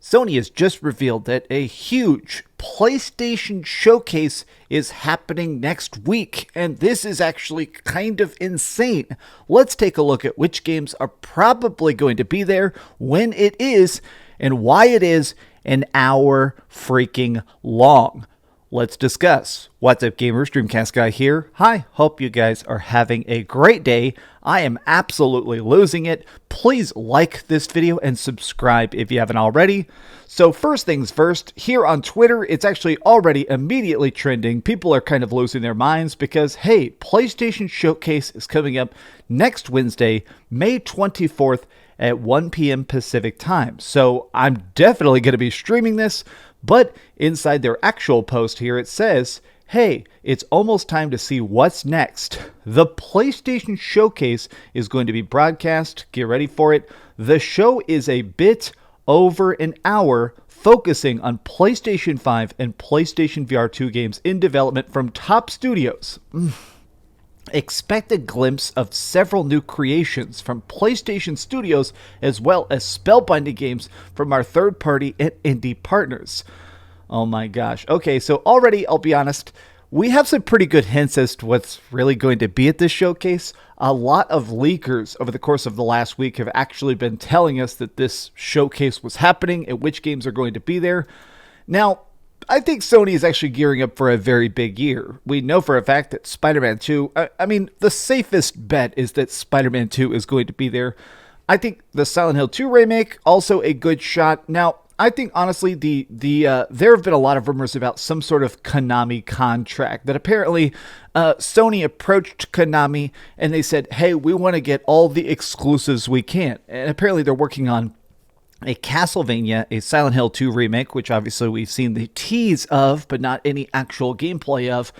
Sony has just revealed that a huge PlayStation showcase is happening next week, and this is actually kind of insane. Let's take a look at which games are probably going to be there, when it is, and why it is an hour freaking long. Let's discuss. What's up, gamers? DreamcastGuy here. Hi, hope you guys are having a great day. I am absolutely losing it. Please like this video and subscribe if you haven't already. So first things first, here on Twitter, it's actually already immediately trending. People are kind of losing their minds because, hey, PlayStation Showcase is coming up next Wednesday, May 24th at 1 p.m. Pacific time. So I'm definitely going to be streaming this. But inside their actual post here, it says, hey, it's almost time to see what's next. The PlayStation Showcase is going to be broadcast. Get ready for it. The show is a bit over an hour, focusing on PlayStation 5 and PlayStation VR2 games in development from top studios. Expect a glimpse of several new creations from PlayStation Studios, as well as spellbinding games from our third-party and indie partners. Oh my gosh. Okay, so already, I'll be honest, we have some pretty good hints as to what's really going to be at this showcase. A lot of leakers over the course of the last week have actually been telling us that this showcase was happening and which games are going to be there. Now, I think Sony is actually gearing up for a very big year. We know for a fact that Spider-Man 2, the safest bet is that Spider-Man 2 is going to be there. I think the Silent Hill 2 remake, also a good shot. Now, I think honestly, there have been a lot of rumors about some sort of Konami contract that apparently Sony approached Konami and they said, hey, we want to get all the exclusives we can. And apparently they're working on a Castlevania, a Silent Hill 2 remake, which obviously we've seen the tease of, but not any actual gameplay of.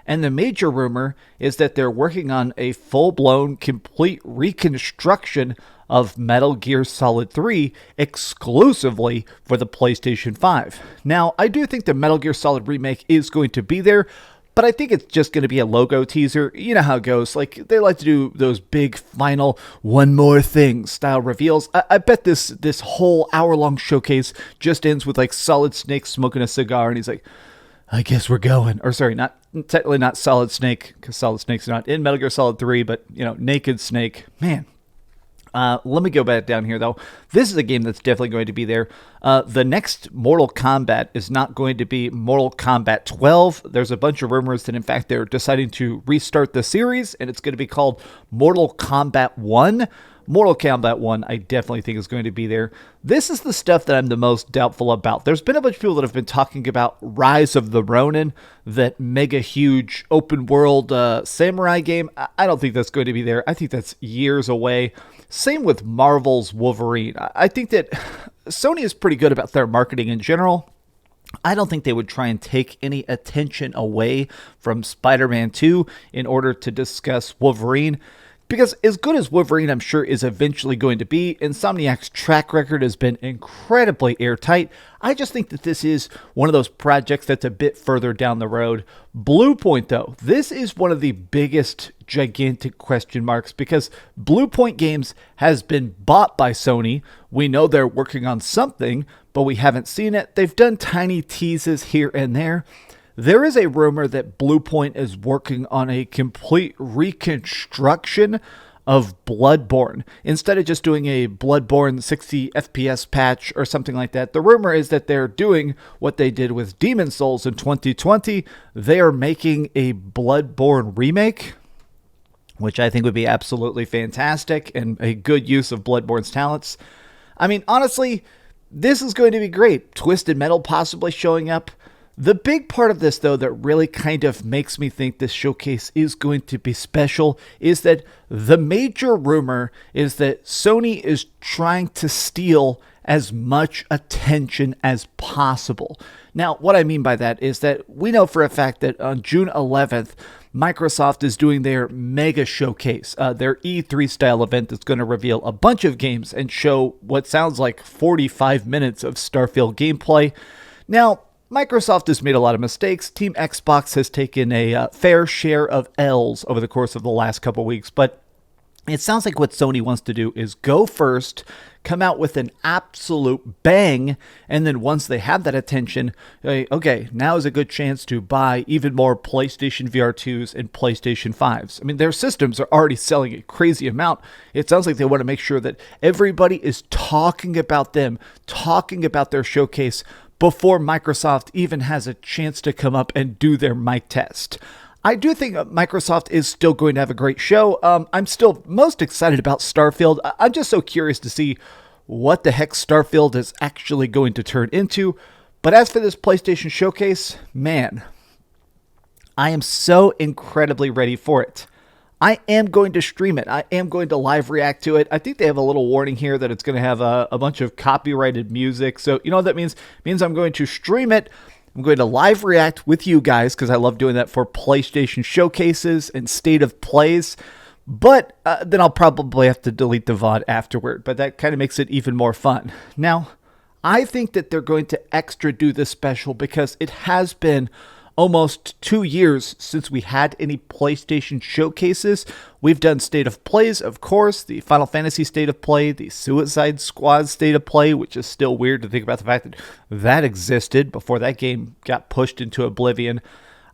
And the major rumor is that they're working on a full-blown, complete reconstruction of Metal Gear Solid 3 exclusively for the PlayStation 5. Now, I do think the Metal Gear Solid remake is going to be there, but I think it's just going to be a logo teaser. You know how it goes. Like, they like to do those big final one more thing style reveals. I bet this whole hour-long showcase just ends with, like, Solid Snake smoking a cigar, and he's like, I guess we're going. Or, sorry, technically not Solid Snake, because Solid Snake's not in Metal Gear Solid 3, but, Naked Snake. Man. Let me go back down here, though. This is a game that's definitely going to be there. The next Mortal Kombat is not going to be Mortal Kombat 12. There's a bunch of rumors that, in fact, they're deciding to restart the series, and it's going to be called Mortal Kombat 1. Mortal Kombat 1, I definitely think is going to be there. This is the stuff that I'm the most doubtful about. There's been a bunch of people that have been talking about Rise of the Ronin, that mega huge open world samurai game. I don't think that's going to be there. I think that's years away. Same with Marvel's Wolverine. I think that Sony is pretty good about their marketing in general. I don't think they would try and take any attention away from Spider-Man 2 in order to discuss Wolverine. Because as good as Wolverine, I'm sure, is eventually going to be, Insomniac's track record has been incredibly airtight. I just think that this is one of those projects that's a bit further down the road. Bluepoint, though, this is one of the biggest, gigantic question marks because Bluepoint Games has been bought by Sony. We know they're working on something, but we haven't seen it. They've done tiny teases here and there. There is a rumor that Bluepoint is working on a complete reconstruction of Bloodborne. Instead of just doing a Bloodborne 60 FPS patch or something like that, the rumor is that they're doing what they did with Demon's Souls in 2020. They are making a Bloodborne remake, which I think would be absolutely fantastic and a good use of Bloodborne's talents. I mean, honestly, this is going to be great. Twisted Metal possibly showing up. The big part of this, though, that really kind of makes me think this showcase is going to be special is that the major rumor is that Sony is trying to steal as much attention as possible. Now, what I mean by that is that we know for a fact that on June 11th, Microsoft is doing their mega showcase, their E3 style event that's going to reveal a bunch of games and show what sounds like 45 minutes of Starfield gameplay. Now, Microsoft has made a lot of mistakes. Team Xbox has taken a fair share of L's over the course of the last couple weeks, but It sounds like what Sony wants to do is go first, come out with an absolute bang, and then once they have that attention, okay, now is a good chance to buy even more PlayStation VR2s and PlayStation 5s. I mean, their systems are already selling a crazy amount. It sounds like they want to make sure that everybody is talking about them, talking about their showcase before Microsoft even has a chance to come up and do their mic test. I do think Microsoft is still going to have a great show. I'm still most excited about Starfield. I'm just so curious to see what the heck Starfield is actually going to turn into. But as for this PlayStation Showcase, man, I am so incredibly ready for it. I am going to stream it. I am going to live react to it. I think they have a little warning here that it's going to have a bunch of copyrighted music. So you know what that means? It means I'm going to stream it. I'm going to live react with you guys because I love doing that for PlayStation showcases and state of plays. But then I'll probably have to delete the VOD afterward. But that kind of makes it even more fun. Now, I think that they're going to extra do this special because it has been almost 2 years since we had any PlayStation showcases. We've done State of Plays, of course, the Final Fantasy State of Play, the Suicide Squad State of Play, which is still weird to think about the fact that that existed before that game got pushed into oblivion.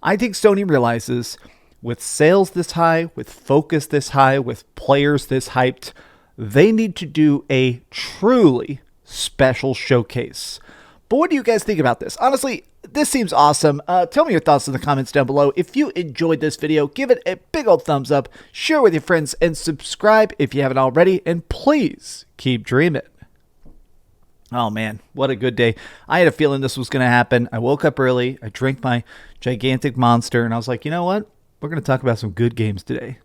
I think Sony realizes with sales this high, with focus this high, with players this hyped, they need to do a truly special showcase. But what do you guys think about this? Honestly, this seems awesome. Tell me your thoughts in the comments down below. If you enjoyed this video, give it a big old thumbs up, share with your friends, and subscribe if you haven't already. And please keep dreaming. Oh man, what a good day. I had a feeling this was going to happen. I woke up early, I drank my gigantic monster, and I was like, you know what? We're going to talk about some good games today.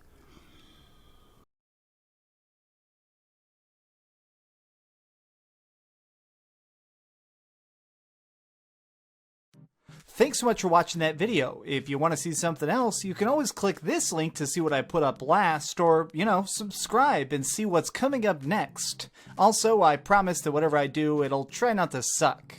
Thanks so much for watching that video. If you want to see something else, you can always click this link to see what I put up last, or, subscribe and see what's coming up next. Also, I promise that whatever I do, it'll try not to suck.